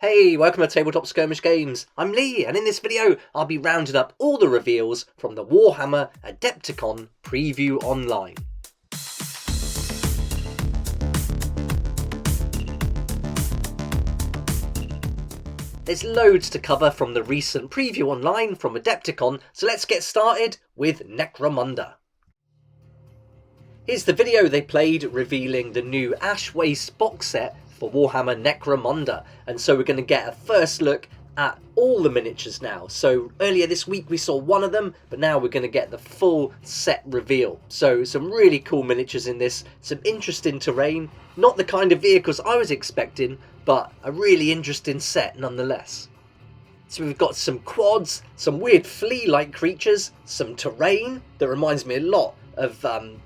Hey, welcome to Tabletop Skirmish Games. I'm Lee, and in this video, I'll be rounding up all the reveals from the Warhammer ADEPTICON Preview Online. There's loads to cover from the recent Preview Online from ADEPTICON, so let's get started with Necromunda. Here's the video they played revealing the new Ash Waste box set for Warhammer Necromunda, and so we're going to get a first look at all the miniatures now. So earlier this week we saw one of them, but now we're going to get the full set reveal. So some really cool miniatures in this, some interesting terrain, not the kind of vehicles I was expecting, but a really interesting set nonetheless. So we've got some quads, some weird flea-like creatures, some terrain that reminds me a lot of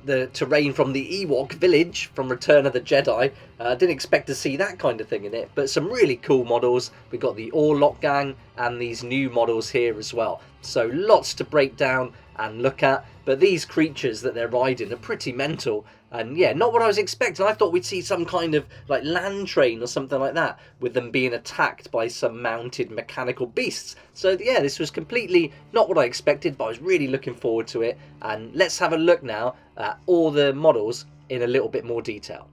the terrain from the Ewok village from Return of the Jedi. Didn't expect to see that kind of thing in it, but some really cool models. We've got the Orlok gang and these new models here as well. So lots to break down and look at, but these creatures that they're riding are pretty mental. And yeah, not what I was expecting. I thought we'd see some kind of like land train or something like that, with them being attacked by some mounted mechanical beasts. So yeah, this was completely not what I expected, but I was really looking forward to it. And let's have a look now at all the models in a little bit more detail.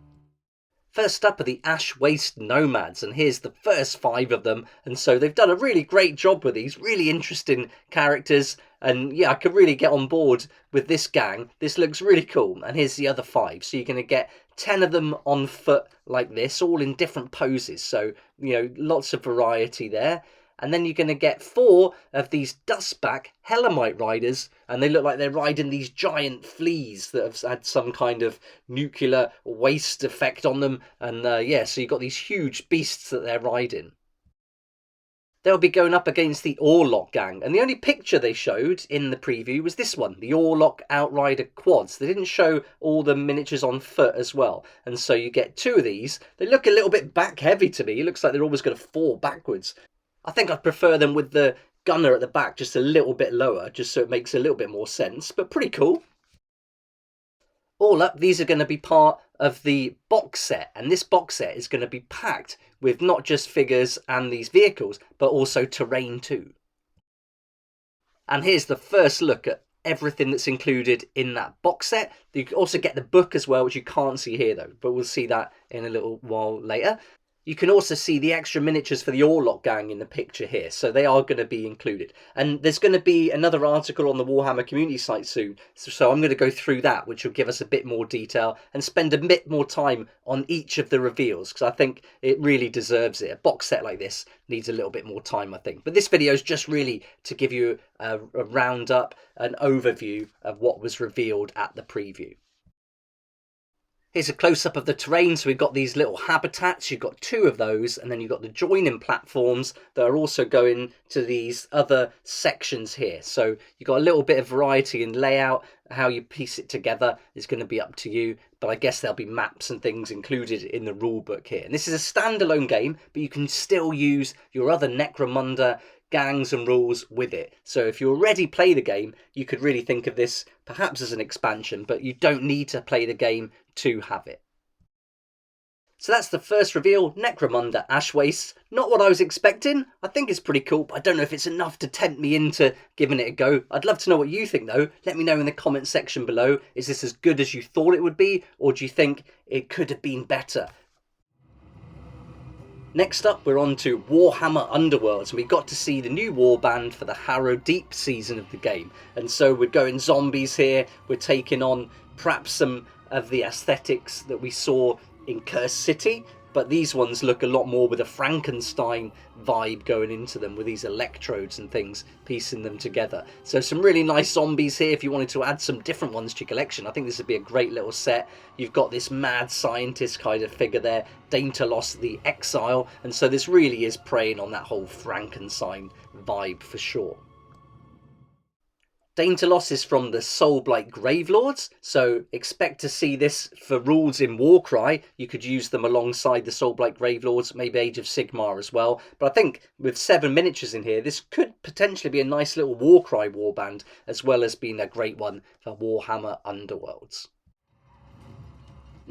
First up are the Ash Waste Nomads, and here's the first 5 of them. And so they've done a really great job with these, really interesting characters. And yeah, I could really get on board with this gang. This looks really cool. And here's the other 5. So you're going to get 10 of them on foot like this, all in different poses. So, you know, lots of variety there. And then you're going to get 4 of these Dustback Hellamite riders, and they look like they're riding these giant fleas that have had some kind of nuclear waste effect on them. And yeah, so you've got these huge beasts that they're riding. They'll be going up against the Orlok gang, and the only picture they showed in the preview was this one, the Orlok Outrider quads. They didn't show all the miniatures on foot as well, and so you get 2 of these. They look a little bit back heavy to me. It looks like they're always going to fall backwards. I think I'd prefer them with the gunner at the back just a little bit lower, just so it makes a little bit more sense, but pretty cool. All up, these are going to be part of the box set, and this box set is going to be packed with not just figures and these vehicles, but also terrain too. And here's the first look at everything that's included in that box set. You can also get the book as well, which you can't see here though, but we'll see that in a little while later. You can also see the extra miniatures for the Orlok gang in the picture here, so they are going to be included. And there's going to be another article on the Warhammer community site soon, so I'm going to go through that, which will give us a bit more detail and spend a bit more time on each of the reveals, because I think it really deserves it. A box set like this needs a little bit more time, I think. But this video is just really to give you a roundup, an overview of what was revealed at the preview. Here's a close-up of the terrain. So we've got these little habitats, you've got 2 of those, and then you've got the joining platforms that are also going to these other sections here. So you've got a little bit of variety in layout. How you piece it together is going to be up to you, but I guess there'll be maps and things included in the rule book here. And this is a standalone game, but you can still use your other Necromunda gangs and rules with it. So if you already play the game, you could really think of this perhaps as an expansion, but you don't need to play the game to have it. So that's the first reveal, Necromunda Ash Waste. Not what I was expecting. I think it's pretty cool, but I don't know if it's enough to tempt me into giving it a go. I'd love to know what you think though. Let me know in the comment section below. Is this as good as you thought it would be, or do you think it could have been better? Next up, we're on to Warhammer Underworlds, and we got to see the new warband for the Harrow Deep season of the game. And so we're going zombies here, we're taking on perhaps some of the aesthetics that we saw in Cursed City, but these ones look a lot more with a Frankenstein vibe going into them, with these electrodes and things piecing them together. So some really nice zombies here if you wanted to add some different ones to your collection. I think this would be a great little set. You've got this mad scientist kind of figure there, Daintalos the Exile, and so this really is preying on that whole Frankenstein vibe for sure. Daintalos is from the Soulblight Gravelords, so expect to see this for rules in Warcry. You could use them alongside the Soulblight Gravelords, maybe Age of Sigmar as well. But I think with 7 miniatures in here, this could potentially be a nice little Warcry warband, as well as being a great one for Warhammer Underworlds.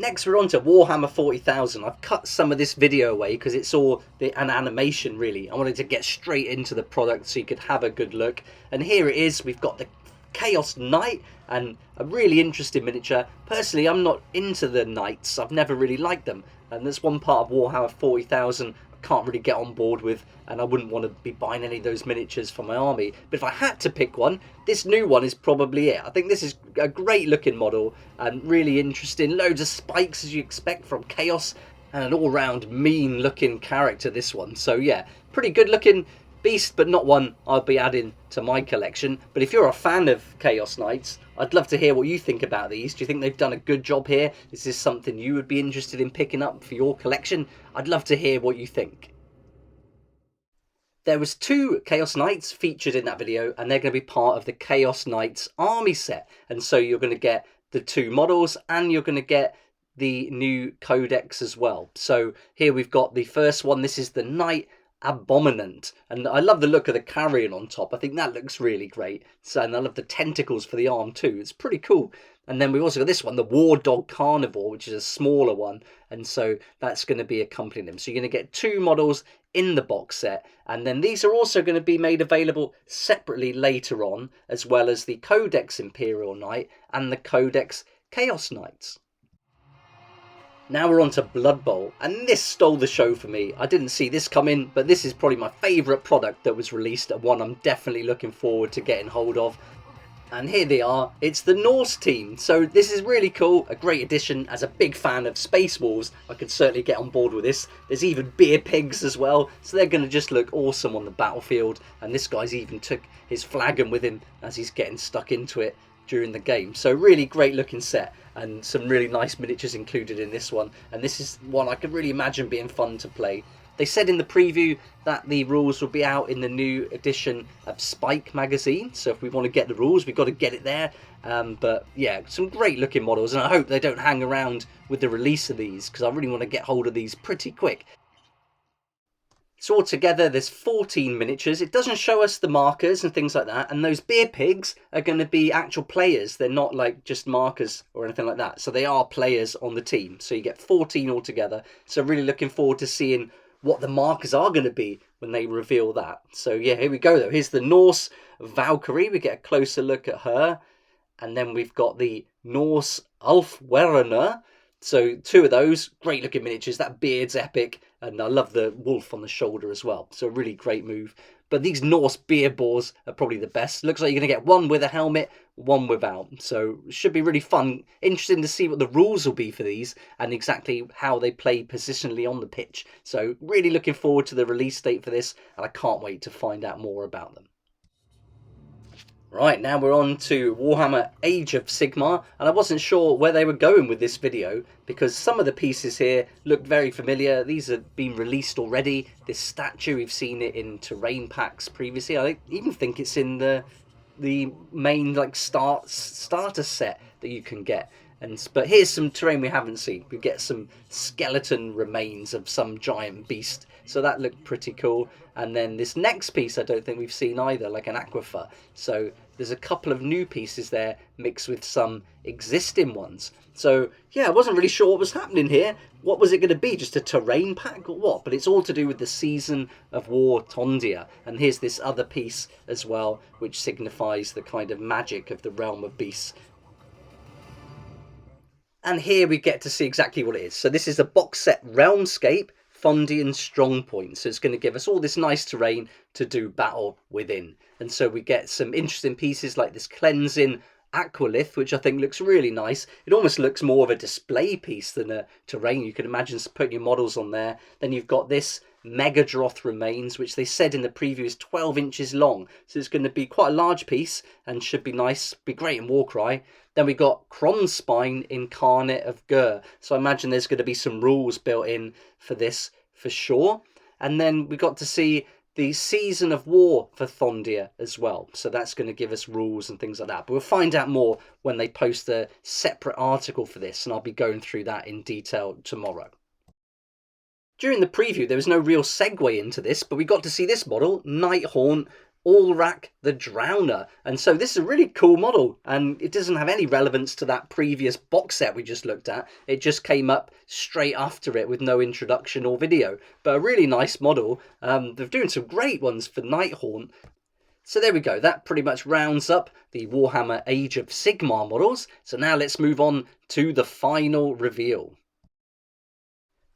Next we're on to Warhammer 40,000. I've cut some of this video away because it's all an animation really. I wanted to get straight into the product so you could have a good look. And here it is. We've got the Chaos Knight and a really interesting miniature. Personally, I'm not into the knights. I've never really liked them. And there's one part of Warhammer 40,000 I can't really get on board with, and I wouldn't want to be buying any of those miniatures for my army. But if I had to pick one, this new one is probably it. I think this is a great looking model and really interesting. Loads of spikes as you expect from Chaos, and an all-round mean looking character, this one. So yeah, pretty good looking beast, but not one I'll be adding to my collection. But if you're a fan of Chaos Knights, I'd love to hear what you think about these. Do you think they've done a good job here? Is this something you would be interested in picking up for your collection? I'd love to hear what you think. There was 2 Chaos Knights featured in that video, and they're going to be part of the Chaos Knights army set. And so you're going to get the 2 models, and you're going to get the new codex as well. So here we've got the first one. This is the Knight Abominant, and I love the look of the carrion on top. I think that looks really great. So, and I love the tentacles for the arm too. It's pretty cool. And then we've also got this one, the War Dog Carnivore, which is a smaller one, and so that's going to be accompanying them. So you're going to get 2 models in the box set, and then these are also going to be made available separately later on, as well as the Codex Imperial Knight and the Codex Chaos Knights. Now we're on to Blood Bowl, and this stole the show for me. I didn't see this coming, but this is probably my favourite product that was released, and one I'm definitely looking forward to getting hold of. And here they are. It's the Norse team. So this is really cool, a great addition. As a big fan of Space Wolves, I could certainly get on board with this. There's even beer pigs as well, so they're going to just look awesome on the battlefield. And this guy's even took his flagon with him as he's getting stuck into it during the game. So really great looking set, and some really nice miniatures included in this one. And this is one I could really imagine being fun to play. They said in the preview that the rules will be out in the new edition of Spike magazine. So if we want to get the rules, we've got to get it there. But yeah, some great looking models, and I hope they don't hang around with the release of these, because I really want to get hold of these pretty quick. So altogether there's 14 miniatures. It doesn't show us the markers and things like that, and those beer pigs are going to be actual players. They're not like just markers or anything like that, so they are players on the team. So you get 14 altogether. So really looking forward to seeing what the markers are going to be when they reveal that. So yeah, here we go though. Here's the Norse Valkyrie. We get a closer look at her, and then we've got the Norse Ulfwerener. So 2 of those great looking miniatures. That beard's epic, and I love the wolf on the shoulder as well. So a really great move. But these Norse beer boars are probably the best. Looks like you're going to get one with a helmet, one without. So it should be really fun. Interesting to see what the rules will be for these, and exactly how they play positionally on the pitch. So really looking forward to the release date for this, and I can't wait to find out more about them. Right, now we're on to Warhammer Age of Sigmar, and I wasn't sure where they were going with this video, because some of the pieces here look very familiar. These have been released already. This statue, we've seen it in terrain packs previously. I even think it's in the main like starter set that you can get. But here's some terrain we haven't seen. We get some skeleton remains of some giant beast. So that looked pretty cool. And then this next piece I don't think we've seen either, like an aquifer. So there's a couple of new pieces there mixed with some existing ones. So yeah, I wasn't really sure what was happening here. What was it going to be? Just a terrain pack or what? But it's all to do with the Season of War Tondia. And here's this other piece as well, which signifies the kind of magic of the Realm of Beasts. And here we get to see exactly what it is. So this is a box set Realmscape, Fondian Strong Point. So it's going to give us all this nice terrain to do battle within. And so we get some interesting pieces like this Cleansing Aqualith, which I think looks really nice. It almost looks more of a display piece than a terrain. You can imagine putting your models on there. Then you've got this Megadroth Remains, which they said in the preview is 12 inches long. So it's going to be quite a large piece and should be nice, be great in Warcry. Then we got Kronspine Incarnate of Gur. So I imagine there's going to be some rules built in for this for sure. And then we got to see the Season of War for Thondia as well. So that's going to give us rules and things like that. But we'll find out more when they post a separate article for this, and I'll be going through that in detail tomorrow. During the preview, there was no real segue into this, but we got to see this model, Nighthaunt Allrak the Drowner. And so this is a really cool model, and it doesn't have any relevance to that previous box set we just looked at. It just came up straight after it with no introduction or video, but a really nice model. They're doing some great ones for Nighthaunt. So there we go, that pretty much rounds up the Warhammer Age of Sigmar models. So now let's move on to the final reveal.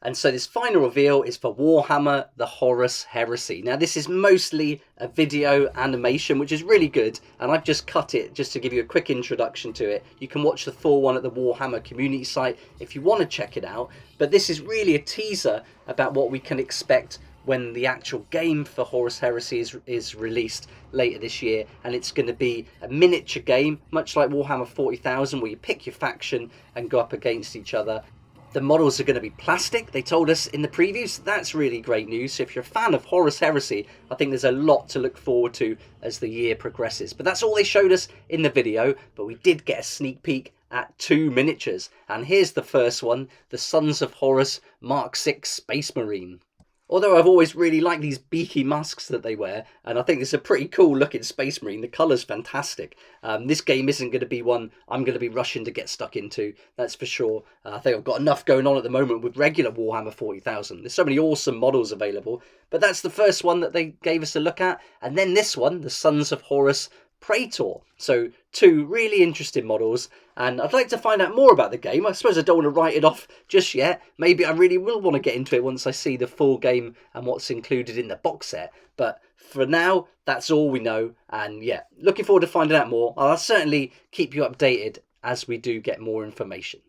And so this final reveal is for Warhammer the Horus Heresy. Now this is mostly a video animation, which is really good, and I've just cut it just to give you a quick introduction to it. You can watch the full one at the Warhammer community site if you want to check it out, but this is really a teaser about what we can expect when the actual game for Horus Heresy is released later this year. And it's going to be a miniature game, much like Warhammer 40,000, where you pick your faction and go up against each other. The models are going to be plastic, they told us in the previews. That's really great news. So if you're a fan of Horus Heresy, I think there's a lot to look forward to as the year progresses. But that's all they showed us in the video, but we did get a sneak peek at 2 miniatures. And here's the first one, the Sons of Horus Mark VI Space Marine. Although I've always really liked these beaky masks that they wear, and I think it's a pretty cool looking Space Marine. The colour's fantastic. This game isn't going to be one I'm going to be rushing to get stuck into, that's for sure. I think I've got enough going on at the moment with regular Warhammer 40,000. There's so many awesome models available, but that's the first one that they gave us a look at. And then this one, the Sons of Horus Praetor. So 2 really interesting models, and I'd like to find out more about the game. I suppose I don't want to write it off just yet. Maybe I really will want to get into it once I see the full game and what's included in the box set. But for now, that's all we know, and yeah, looking forward to finding out more. I'll certainly keep you updated as we do get more information.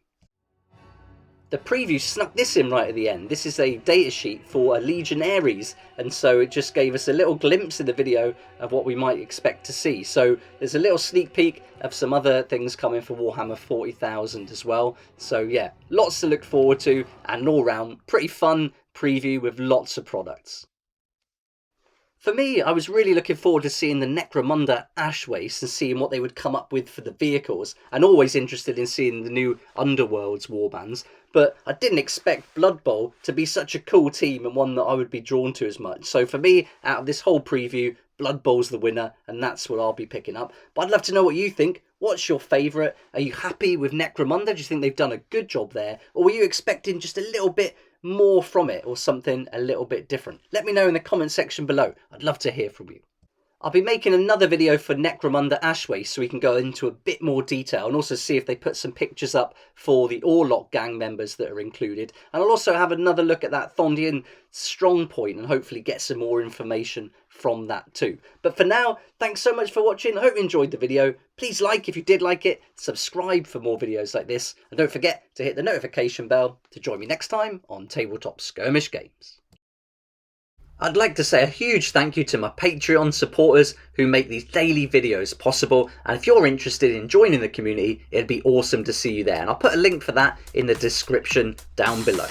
The preview snuck this in right at the end. This is a datasheet for a Legionaries, and so it just gave us a little glimpse in the video of what we might expect to see. So there's a little sneak peek of some other things coming for Warhammer 40,000 as well. So yeah, lots to look forward to, and all round pretty fun preview with lots of products. For me, I was really looking forward to seeing the Necromunda Ash Waste and seeing what they would come up with for the vehicles, and always interested in seeing the new Underworlds warbands, but I didn't expect Blood Bowl to be such a cool team and one that I would be drawn to as much. So for me, out of this whole preview, Blood Bowl's the winner, and that's what I'll be picking up. But I'd love to know what you think. What's your favourite? Are you happy with Necromunda? Do you think they've done a good job there? Or were you expecting just a little bit more from it, or something a little bit different? Let me know in the comment section below. I'd love to hear from you. I'll be making another video for Necromunda Ashwaste so we can go into a bit more detail and also see if they put some pictures up for the Orlok gang members that are included. And I'll also have another look at that Thondian strong point and hopefully get some more information from that too. But for now, thanks so much for watching. I hope you enjoyed the video. Please like if you did like it, subscribe for more videos like this, and don't forget to hit the notification bell to join me next time on Tabletop Skirmish Games. I'd like to say a huge thank you to my Patreon supporters who make these daily videos possible, and if you're interested in joining the community, it'd be awesome to see you there, and I'll put a link for that in the description down below.